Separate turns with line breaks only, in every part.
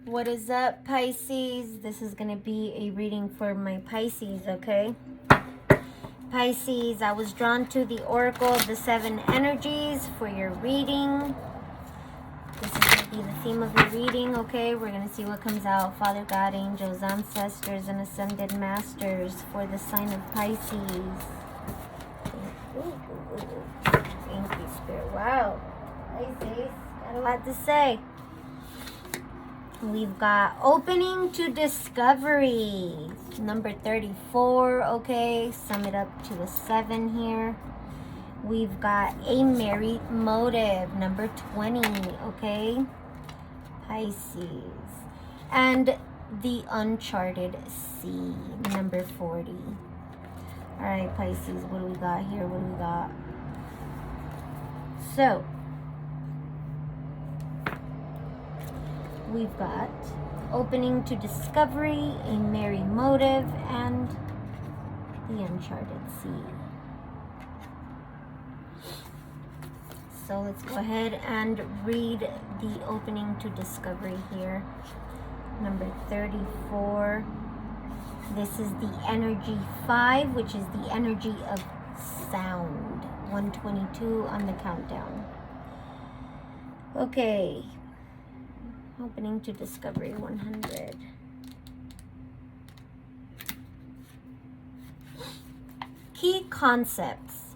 What is up, Pisces? This is going to be a reading for my Pisces, okay? Pisces, I was drawn to the Oracle of the Seven Energies for your reading. This is going to be the theme of your reading, okay? We're going to see what comes out. Father God, angels, ancestors, and ascended masters for the sign of Pisces. Thank you, Spirit. Wow. Pisces, got a lot to say. We've got opening to discovery, number 34, okay, sum it up to a 7 here. We've got a married motive, number 20, okay, Pisces. And the uncharted sea, number 40. All right, Pisces, what do we got here? What do we got? So, we've got opening to discovery, a merry motive, and the uncharted sea. So let's go ahead and read the opening to discovery here. Number 34. This is the energy 5, which is the energy of sound. 122 on the countdown. Okay. Opening to discovery 100. Key concepts.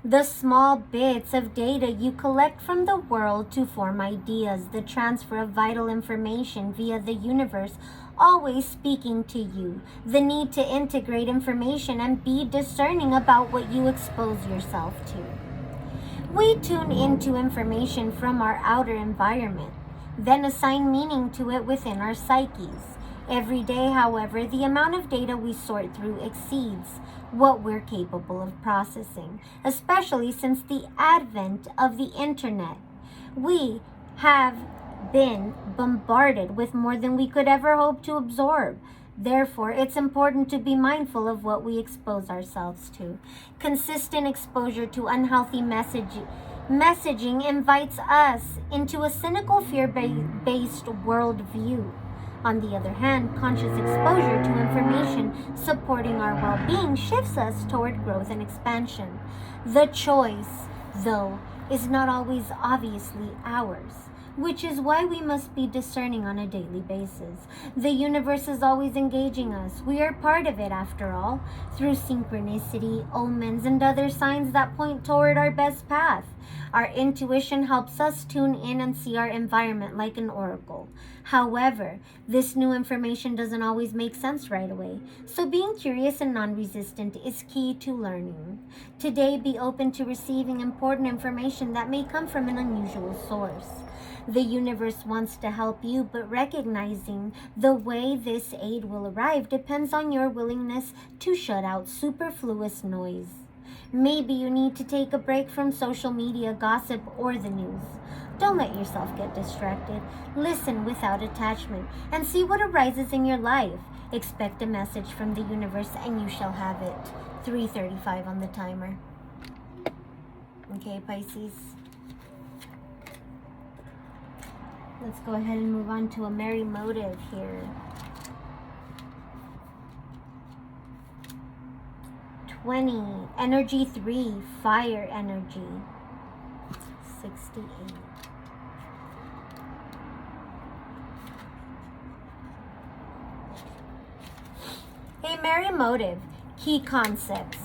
The small bits of data you collect from the world to form ideas, the transfer of vital information via the universe always speaking to you, the need to integrate information and be discerning about what you expose yourself to. We tune into information from our outer environment, then assign meaning to it within our psyches. Every day, however, the amount of data we sort through exceeds what we're capable of processing, especially since the advent of the internet. We have been bombarded with more than we could ever hope to absorb. Therefore, it's important to be mindful of what we expose ourselves to. Consistent exposure to unhealthy messaging invites us into a cynical, fear-based worldview. On the other hand, conscious exposure to information supporting our well-being shifts us toward growth and expansion. The choice, though, is not always obviously ours, which is why we must be discerning on a daily basis. The universe is always engaging us. We are part of it, after all, through synchronicity, omens, and other signs that point toward our best path. Our intuition helps us tune in and see our environment like an oracle. However, this new information doesn't always make sense right away, so being curious and non-resistant is key to learning. Today, be open to receiving important information that may come from an unusual source. The universe wants to help you, but recognizing the way this aid will arrive depends on your willingness to shut out superfluous noise. Maybe you need to take a break from social media, gossip, or the news. Don't let yourself get distracted. Listen without attachment and see what arises in your life. Expect a message from the universe and you shall have it. 3:35 on the timer. Okay, Pisces. Let's go ahead and move on to a merry motive here. 20, energy 3, fire energy. 68. A merry motive, key concepts.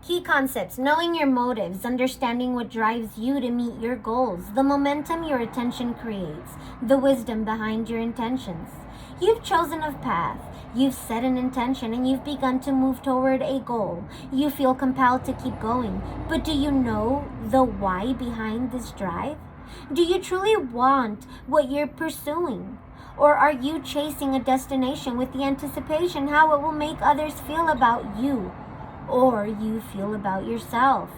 Key concepts, knowing your motives, understanding what drives you to meet your goals, the momentum your attention creates, the wisdom behind your intentions. You've chosen a path, you've set an intention, and you've begun to move toward a goal. You feel compelled to keep going, but do you know the why behind this drive? Do you truly want what you're pursuing? Or are you chasing a destination with the anticipation how it will make others feel about you? Or you feel about yourself?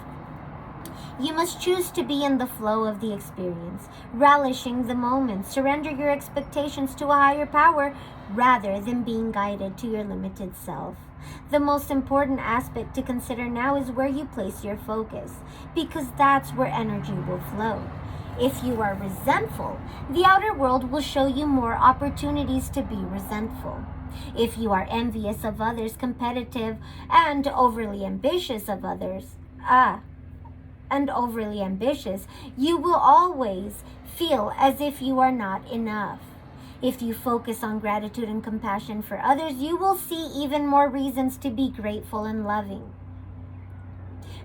You must choose to be in the flow of the experience, relishing the moment. Surrender your expectations to a higher power rather than being guided to your limited self. The most important aspect to consider now is where you place your focus, because that's where energy will flow. If you are resentful, the outer world will show you more opportunities to be resentful. If you are envious of others, competitive, and overly ambitious, you will always feel as if you are not enough. If you focus on gratitude and compassion for others, you will see even more reasons to be grateful and loving.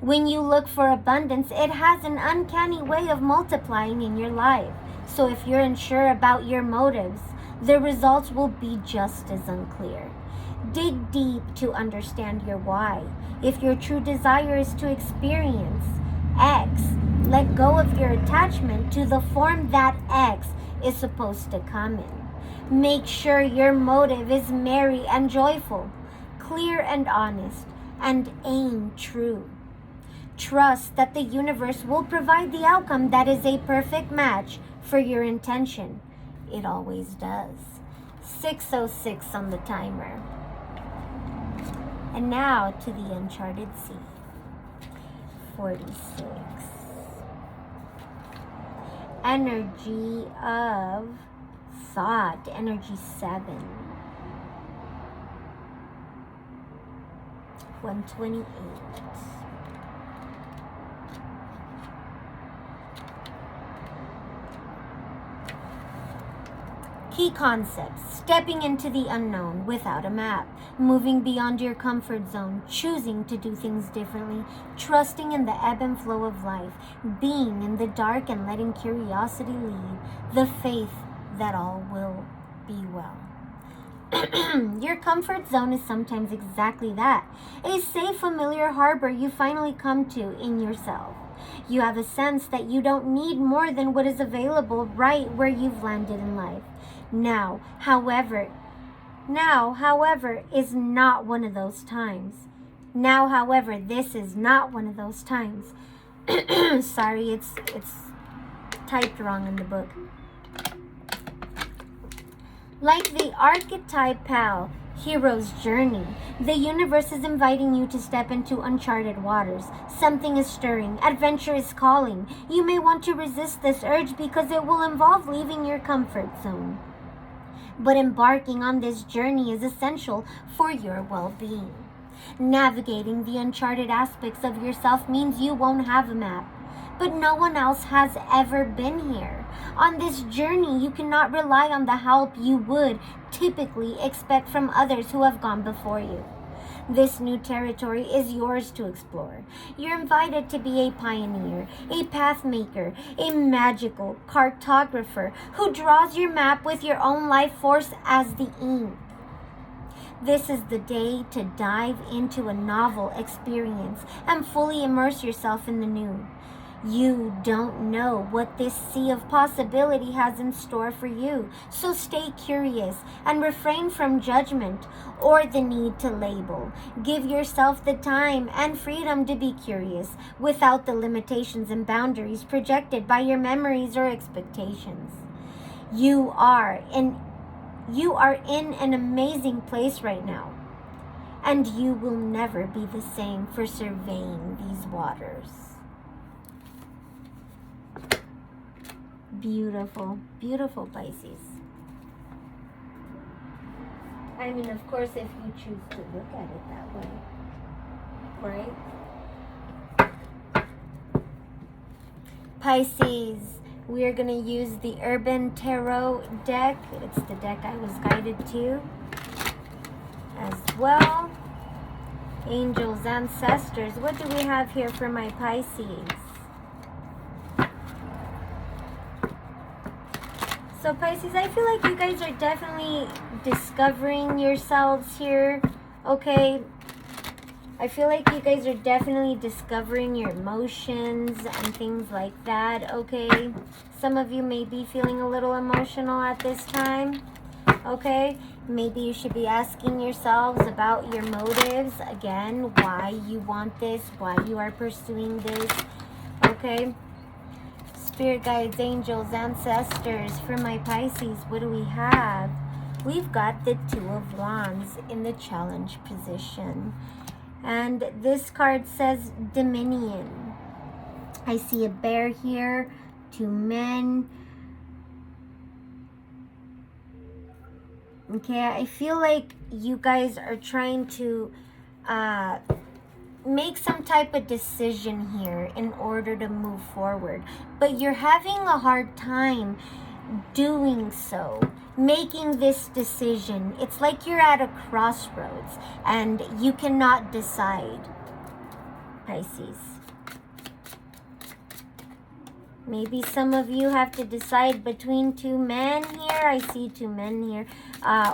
When you look for abundance, it has an uncanny way of multiplying in your life. So if you're unsure about your motives, the results will be just as unclear. Dig deep to understand your why. If your true desire is to experience X, let go of your attachment to the form that X is supposed to come in. Make sure your motive is merry and joyful, clear and honest, and aim true. Trust that the universe will provide the outcome that is a perfect match for your intention. It always does. 6:06 on the timer. And now to the uncharted sea. 46. Energy of thought. Energy 7. 128. Key concepts: stepping into the unknown without a map, moving beyond your comfort zone, choosing to do things differently, trusting in the ebb and flow of life, being in the dark and letting curiosity lead, the faith that all will be well. Your comfort zone is sometimes exactly that, a safe, familiar harbor you finally come to in yourself. You have a sense that you don't need more than what is available right where you've landed in life. Now, however, is not one of those times. This is not one of those times. Sorry, it's typed wrong in the book. Like the archetype pal, hero's journey, the universe is inviting you to step into uncharted waters. Something is stirring. Adventure is calling. You may want to resist this urge because it will involve leaving your comfort zone. But embarking on this journey is essential for your well-being. Navigating the uncharted aspects of yourself means you won't have a map, but no one else has ever been here. On this journey, you cannot rely on the help you would typically expect from others who have gone before you. This new territory is yours to explore. You're invited to be a pioneer, a path maker, a magical cartographer who draws your map with your own life force as the ink. This is the day to dive into a novel experience and fully immerse yourself in the new. You don't know what this sea of possibility has in store for you, so stay curious and refrain from judgment or the need to label. Give yourself the time and freedom to be curious without the limitations and boundaries projected by your memories or expectations. You are in an amazing place right now, and you will never be the same for surveying these waters. Beautiful, beautiful Pisces. I mean, of course, if you choose to look at it that way, right? Pisces, we are going to use the Urban Tarot deck. It's the deck I was guided to as well. Angels, ancestors, what do we have here for my Pisces? So Pisces, I feel like you guys are definitely discovering yourselves here, okay? I feel like you guys are definitely discovering your emotions and things like that, okay? Some of you may be feeling a little emotional at this time, okay? Maybe you should be asking yourselves about your motives, again, why you want this, why you are pursuing this, okay? Spirit guides, angels, ancestors. For my Pisces, what do we have? We've got the Two of Wands in the challenge position. And this card says Dominion. I see a bear here, 2 men. Okay, I feel like you guys are trying to make some type of decision here in order to move forward. But you're having a hard time doing so, making this decision. It's like you're at a crossroads and you cannot decide, Pisces. Maybe some of you have to decide between 2 men here. I see 2 men here,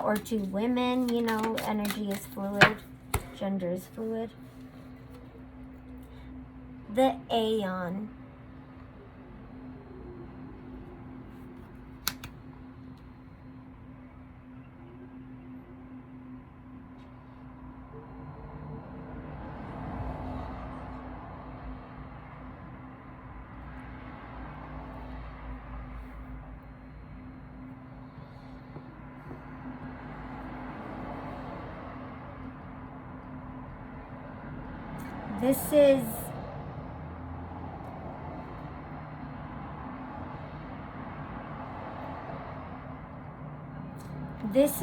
or 2 women. You know, energy is fluid, gender is fluid. The Aeon. This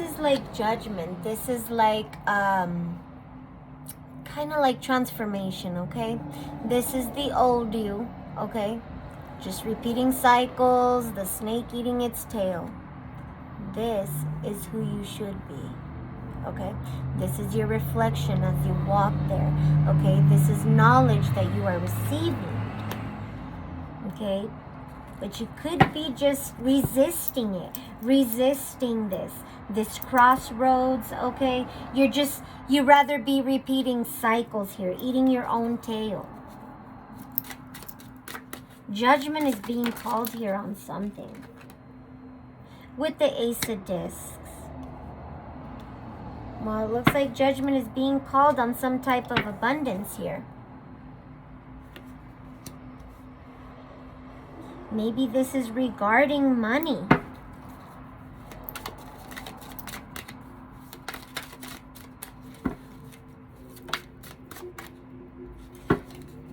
is like judgment. This is like kind of like transformation, okay? This is the old you, okay? Just repeating cycles, the snake eating its tail. This is who you should be, okay? This is your reflection as you walk there, okay? This is knowledge that you are receiving, okay? But you could be just resisting it, resisting this crossroads, okay? You rather be repeating cycles here, eating your own tail. Judgment is being called here on something. With the Ace of Discs. Well, it looks like judgment is being called on some type of abundance here. Maybe this is regarding money.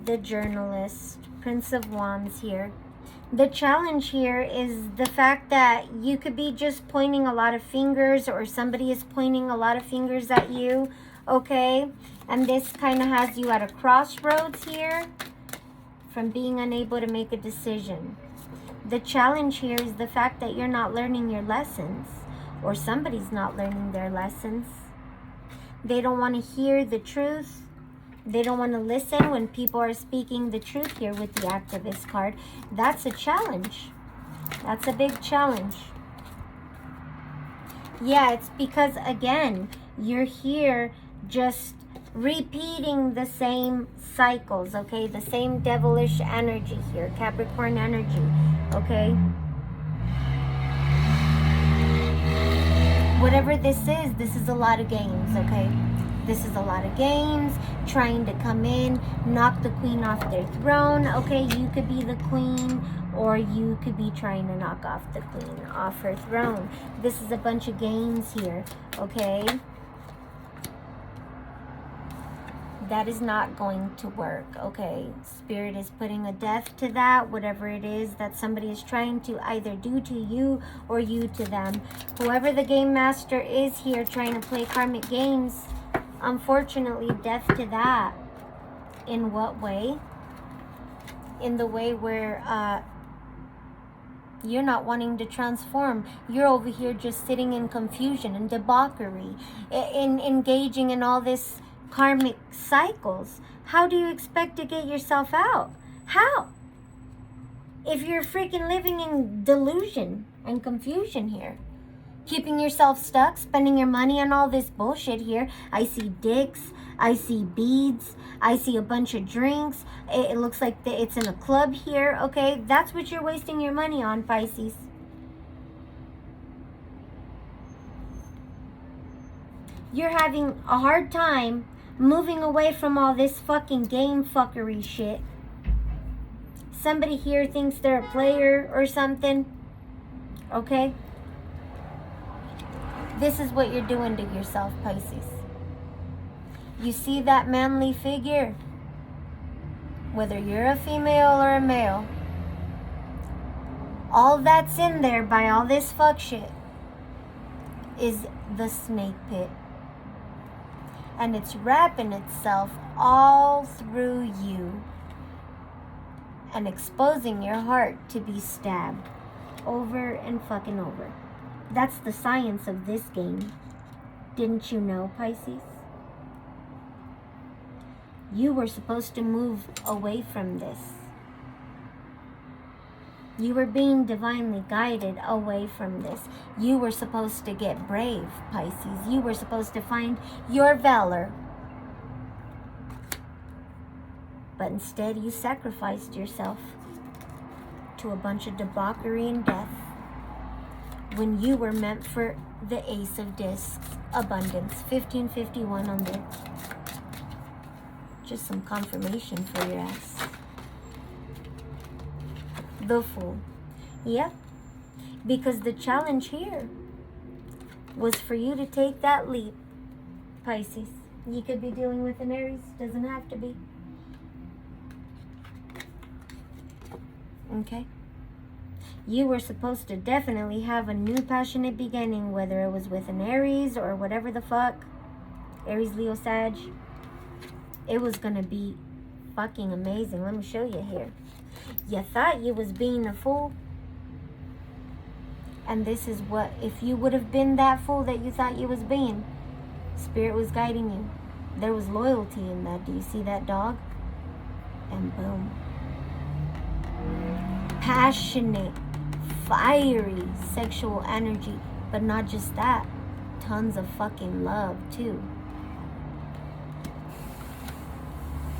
The Journalist, Prince of Wands here. The challenge here is the fact that you could be just pointing a lot of fingers, or somebody is pointing a lot of fingers at you, okay? And this kind of has you at a crossroads here from being unable to make a decision. The challenge here is the fact that you're not learning your lessons, or somebody's not learning their lessons. They don't want to hear the truth. They don't want to listen when people are speaking the truth here with the Activist card. That's a challenge. That's a big challenge. Yeah, it's because, again, you're here just repeating the same cycles, okay? The same devilish energy here, Capricorn energy, okay? Whatever this is a lot of games, okay? This is a lot of games, trying to come in, knock the queen off their throne, okay? You could be the queen, or you could be trying to knock off the queen off her throne. This is a bunch of games here, okay? That is not going to work, okay? Spirit is putting a death to that, whatever it is that somebody is trying to either do to you or you to them. Whoever the game master is here trying to play karmic games, unfortunately, death to that. In what way? In the way where you're not wanting to transform. You're over here just sitting in confusion and debauchery, in engaging in all this karmic cycles. How do you expect to get yourself out? How? If you're freaking living in delusion and confusion here. Keeping yourself stuck, spending your money on all this bullshit here. I see dicks, I see beads, I see a bunch of drinks. It looks like it's in a club here, okay? That's what you're wasting your money on, Pisces. You're having a hard time moving away from all this fucking game fuckery shit. somebody here thinks they're a player or something, okay? This is what you're doing to yourself, Pisces. You see that manly figure? Whether you're a female or a male, all that's in there by all this fuck shit is the snake pit. And it's wrapping itself all through you and exposing your heart to be stabbed over and fucking over. That's the science of this game. Didn't you know, Pisces? You were supposed to move away from this. You were being divinely guided away from this. You were supposed to get brave, Pisces. You were supposed to find your valor. But instead, you sacrificed yourself to a bunch of debauchery and death when you were meant for the Ace of Discs, abundance. 1551 on there. Just some confirmation for your ass. The Fool. Yep. Because the challenge here was for you to take that leap, Pisces. You could be dealing with an Aries. Doesn't have to be. Okay? You were supposed to definitely have a new passionate beginning, whether it was with an Aries or whatever the fuck. Aries, Leo, Sag. It was going to be fucking amazing. Let me show you here. You thought you was being a fool. And this is what, if you would have been that fool that you thought you was being, Spirit was guiding you. There was loyalty in that. Do you see that dog? And boom. Passionate, fiery sexual energy. But not just that. Tons of fucking love too.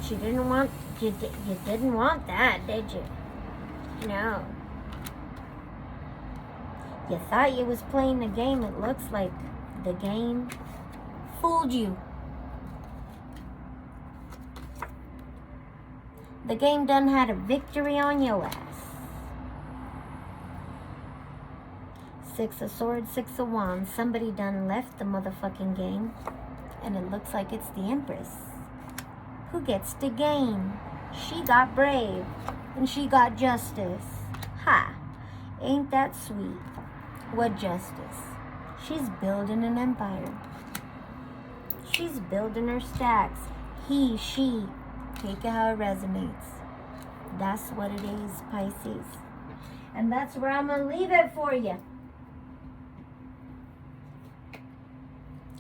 You didn't want that, did you? No. You thought you was playing a game. It looks like the game fooled you. The game done had a victory on your ass. 6 of Swords, 6 of Wands. Somebody done left the motherfucking game. And it looks like it's the Empress. Who gets to gain? She got brave. And she got justice. Ha! Ain't that sweet? What justice? She's building an empire. She's building her stacks. He, she. Take it how it resonates. That's what it is, Pisces. And that's where I'm going to leave it for you.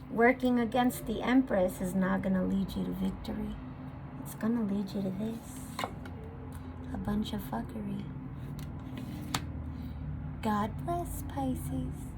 Working against the Empress is not going to lead you to victory. It's going to lead you to this. A bunch of fuckery. God bless, Pisces.